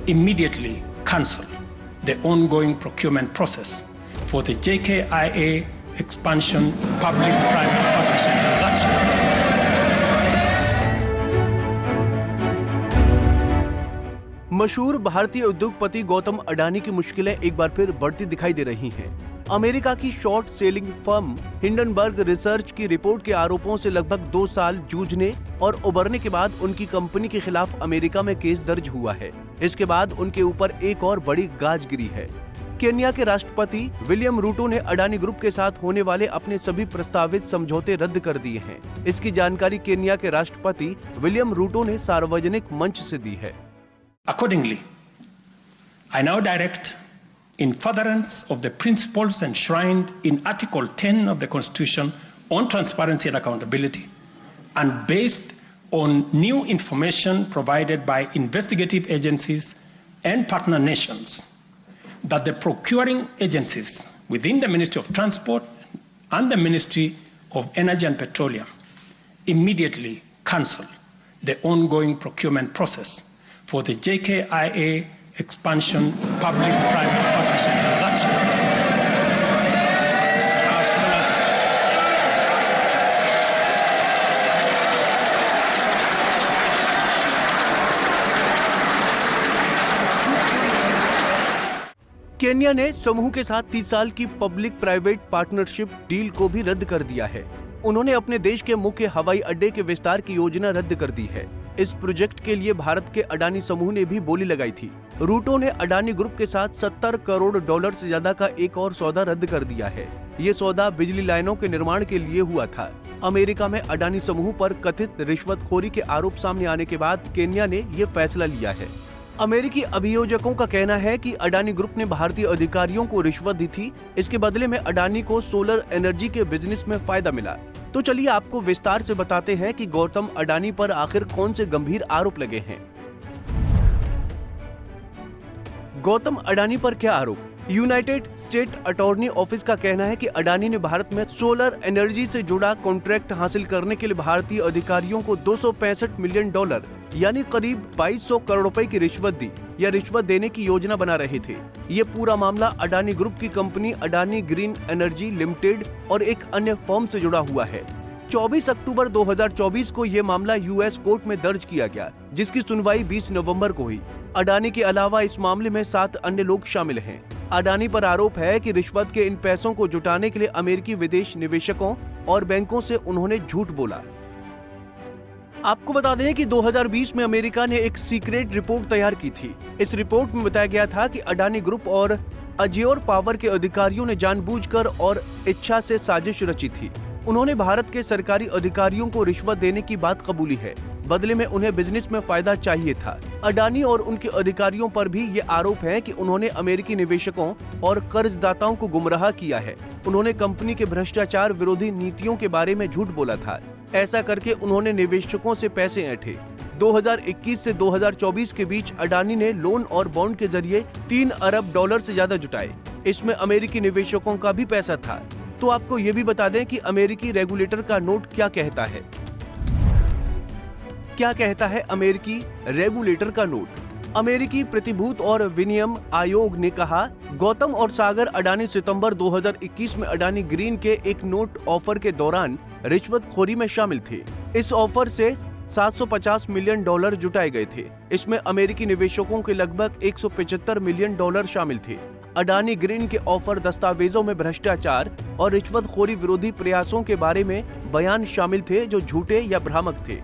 immediately cancel the ongoing procurement process for the JKIA expansion public-private partnership transaction. मशहूर भारतीय उद्योगपति गौतम अडानी की मुश्किलें एक बार फिर बढ़ती दिखाई दे रही हैं। अमेरिका की short selling firm Hindenburg research की रिपोर्ट के आरोपों से लगभग 2 साल जूझने और उबरने के बाद उनकी कंपनी के खिलाफ अमेरिका में केस दर्ज हुआ है। इसके बाद उनके ऊपर एक और बड़ी गाज गिरी है। केन्या के राष्ट्रपति विलियम रूटो ने अडानी ग्रुप के साथ होने वाले अपने सभी प्रस्तावित समझौते रद्द कर दिए हैं। इसकी जानकारी केन्या के राष्ट्रपति विलियम रूटो ने सार्वजनिक मंच से दी है। Accordingly, I now direct, in furtherance of the principles enshrined in Article 10 of the Constitution on transparency and accountability, and based on new information provided by investigative agencies and partner nations, that the procuring agencies within the Ministry of Transport and the Ministry of Energy and Petroleum immediately cancel the ongoing procurement process for the JKIA expansion public-private partnership transaction. Kenya ने समूह के साथ 30 साल की public private partnership deal को भी रद्द कर दिया है। उन्होंने अपने देश के मुख्य हवाई अड्डे के विस्तार की योजना रद्द कर दी है। इस प्रोजेक्ट के लिए भारत के अडानी समूह ने भी बोली लगाई थी। रूटो ने अडानी ग्रुप के साथ $70 करोड़ से ज्यादा का एक और सौदा रद्द कर दिया है। ये सौदा बिजली लाइनों के निर्माण के लिए हुआ था। अमेरिका में अडानी समूह पर कथित रिश्वतखोरी के आरोप सामने आने के बाद केन्या ने ये फैसला लिया है। अमेरिकी अभियोजकों का कहना है कि अडानी ग्रुप ने भारतीय अधिकारियों को रिश्वत दी थी। इसके बदले में अडानी को सोलर एनर्जी के बिजनेस में फायदा मिला। तो चलिए आपको विस्तार से बताते हैं कि गौतम अडानी पर आखिर कौन से गंभीर आरोप लगे हैं। गौतम अडानी पर क्या आरोप? यूनाइटेड स्टेट अटॉर्नी ऑफिस का कहना है कि अडानी ने भारत में सोलर एनर्जी से जुड़ा कॉन्ट्रैक्ट हासिल करने के लिए भारतीय अधिकारियों को $265 मिलियन यानी करीब 2200 करोड़ रुपए की रिश्वत दी या रिश्वत देने की योजना बना रहे थे। ये पूरा मामला अडानी ग्रुप की company Adani green energy limited और एक अन्य फर्म से जुड़ा हुआ है। 24 अक्टूबर 2024 को ये मामला यूएस कोर्ट में दर्ज किया गया, जिसकी सुनवाई 20 नवंबर को हुई। अडानी के अलावा इस मामले में 7 अन्य लोग शामिल हैं। अडानी पर आरोप है कि रिश्वत के इन पैसों को जुटाने के लिए अमेरिकी विदेश निवेशकों और बैंकों से उन्होंने झूठ बोला। आपको बता दें कि 2020 में अमेरिका ने एक सीक्रेट रिपोर्ट तैयार की थी। इस रिपोर्ट में बताया गया था कि अडानी ग्रुप और अज्योर पावर के अधिकारियों ने जानबूझकर और इच्छा से साजिश रची थी। उन्होंने भारत के सरकारी अधिकारियों को रिश्वत देने की बात कबूली है। बदले में उन्हें बिजनेस में फायदा चाहिए था। अडानी और उनके अधिकारियों पर भी ये आरोप है कि उन्होंने अमेरिकी निवेशकों और कर्जदाताओं को गुमराह किया है। उन्होंने कंपनी के भ्रष्टाचार विरोधी नीतियों के बारे में झूठ बोला था। ऐसा करके उन्होंने निवेशकों से पैसे ऐंठे। 2021 से 2024 के बीच अडानी ने लोन और बॉन्ड के जरिए $3 अरब से ज्यादा जुटाए। इसमें अमेरिकी निवेशकों का भी पैसा था। तो आपको ये भी बता दें कि अमेरिकी रेगुलेटर का नोट क्या कहता है। क्या कहता है अमेरिकी रेगुलेटर का नोट? अमेरिकी प्रतिभूत और विनियम आयोग ने कहा, गौतम और सागर अडानी सितंबर 2021 में अडानी ग्रीन के एक नोट ऑफर के दौरान रिश्वतखोरी में शामिल थे। इस ऑफर से $750 मिलियन जुटाए गए थे। इसमें अमेरिकी निवेशकों के लगभग $175 मिलियन शामिल थे। अडानी ग्रीन के ऑफर दस्तावेजों में भ्रष्टाचार और रिश्वतखोरी विरोधी प्रयासों के बारे में बयान शामिल थे जो झूठे या भ्रामक थे।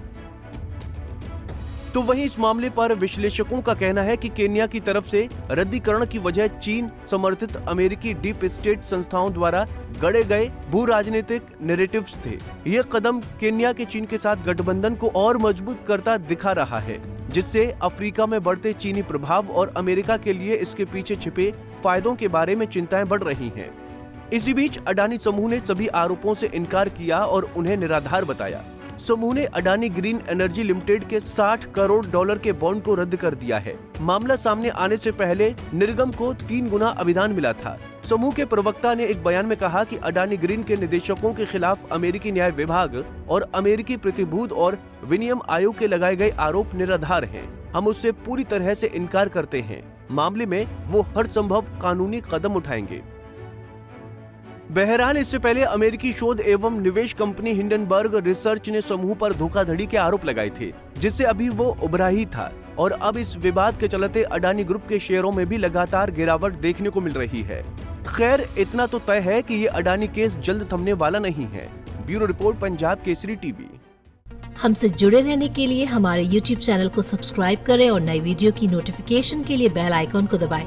तो वहीं इस मामले पर विश्लेषकों का कहना है कि केन्या की तरफ से रद्दीकरण की वजह चीन समर्थित अमेरिकी डीप स्टेट संस्थाओं द्वारा गढ़े गए भू राजनीतिक नैरेटिव्स थे। ये कदम केन्या के चीन के साथ गठबंधन को और मजबूत करता दिखा रहा है, जिससे अफ्रीका में बढ़ते चीनी प्रभाव और अमेरिका के लिए इसके पीछे छिपे फायदों के बारे में चिंताएं बढ़ रही हैं। इसी बीच अडानी समूह ने सभी आरोपों से इनकार किया और उन्हें निराधार बताया। समूह ने अडानी ग्रीन एनर्जी लिमिटेड के $60 करोड़ के बॉन्ड को रद्द कर दिया है। मामला सामने आने से पहले निर्गम को 3 गुना अभिधान मिला था। समूह के प्रवक्ता ने एक बयान में कहा कि अडानी ग्रीन के निदेशकों के खिलाफ अमेरिकी न्याय विभाग और अमेरिकी प्रतिभूत और विनियम आयोग के लगाए गए आरोप निराधार हैं। हम उससे पूरी तरह से इनकार करते हैं। मामले में वो हर संभव कानूनी कदम उठाएंगे। बहरहाल, इससे पहले अमेरिकी शोध एवं निवेश कंपनी हिंडनबर्ग रिसर्च ने समूह पर धोखाधड़ी के आरोप लगाए थे, जिससे अभी वो उभरा ही था और अब इस विवाद के चलते अडानी ग्रुप के शेयरों में भी लगातार गिरावट देखने को मिल रही है। खैर, इतना तो तय है कि ये अडानी केस जल्द थमने वाला नहीं है। Bureau report, Punjab Kesari TV. हमसे जुड़े रहने के लिए हमारे YouTube चैनल को सब्सक्राइब करें और नई वीडियो की नोटिफिकेशन के लिए बेल आइकॉन को दबाएं।